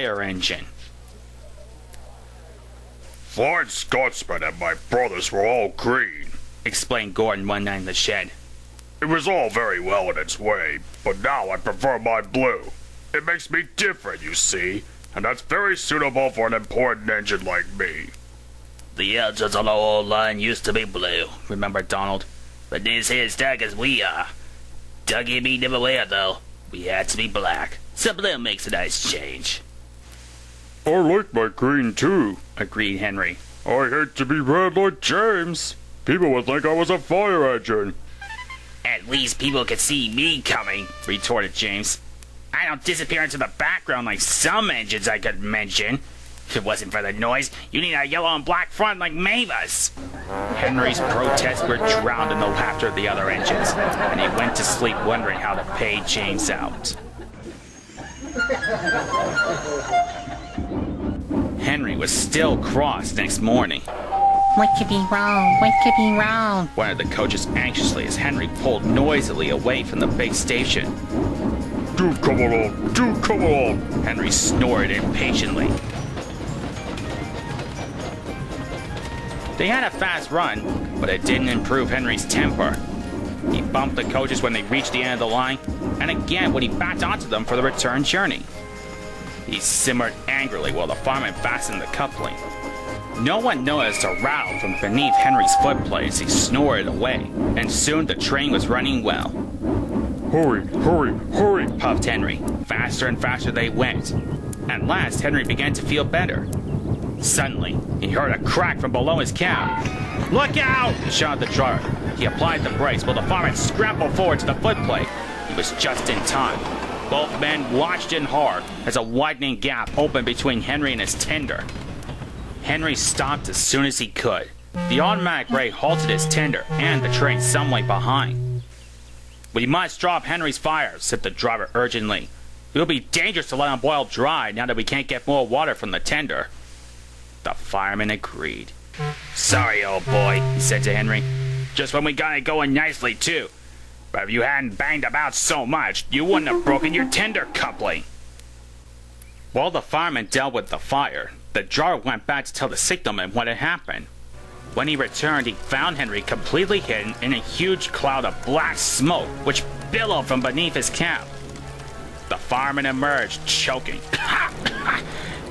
fire engine. Flying Scotsman and my brothers were all green, Explained Gordon one night in the shed. It was all very well in its way, but now I prefer my blue. It makes me different, you see, and that's very suitable for an important engine like me. The engines on the old line used to be blue, remembered Donald. But this here's dark as we are. Dougie me never were, though. We had to be black. So blue makes a nice change. I like my green too, Agreed Henry. I hate to be red like James. People would think I was a fire engine. At least people could see me coming, Retorted James. I don't disappear into the background like some engines I could mention. If it wasn't for the noise, you need a yellow and black front like Mavis. Henry's protests were drowned in the laughter of the other engines, and he went to sleep wondering how to pay James out. Henry was still cross next morning. What could be wrong? What could be wrong? Wondered the coaches anxiously as Henry pulled noisily away from the big station. Do come along, do come along. Henry snored impatiently. They had a fast run, but it didn't improve Henry's temper. He bumped the coaches when they reached the end of the line, and again when he backed onto them for the return journey. He simmered angrily while the fireman fastened the coupling. No one noticed a rattle from beneath Henry's footplate as he snored away, and soon the train was running well. Hurry, hurry, hurry, puffed Henry. Faster and faster they went. At last, Henry began to feel better. Suddenly, he heard a crack from below his cab. "Look out!" shouted the driver. He applied the brakes while the fireman scrambled forward to the footplate. He was just in time. Both men watched in horror as a widening gap opened between Henry and his tender. Henry stopped as soon as he could. The automatic brake halted his tender and the train some way behind. "We must drop Henry's fire," said the driver urgently. "It will be dangerous to let him boil dry now that we can't get more water from the tender." The fireman agreed. "Sorry, old boy," he said to Henry. "Just when we got it going nicely, too. But if you hadn't banged about so much, you wouldn't have broken your tender coupling." While the fireman dealt with the fire, the driver went back to tell the signalman what had happened. When he returned, he found Henry completely hidden in a huge cloud of black smoke, which billowed from beneath his cab. The fireman emerged, choking.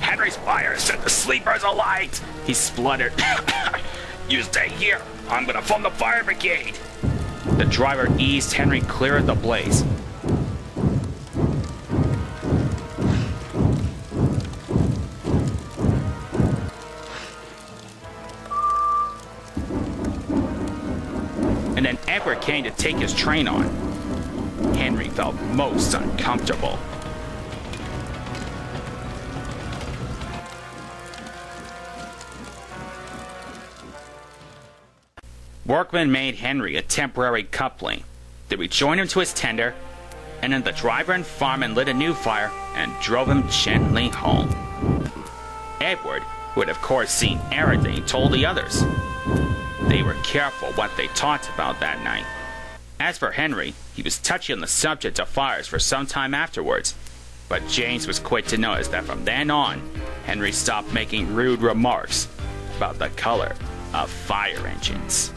"Henry's fire set the sleepers alight," he spluttered. "You stay here. I'm gonna phone the fire brigade." The driver eased Henry clear of the blaze. And then Edward came to take his train on. Henry felt most uncomfortable. Workmen made Henry a temporary coupling. They rejoined him to his tender, and then the driver and fireman lit a new fire and drove him gently home. Edward, who had of course seen everything, told the others. They were careful what they talked about that night. As for Henry, he was touchy on the subject of fires for some time afterwards, but James was quick to notice that from then on, Henry stopped making rude remarks about the color of fire engines.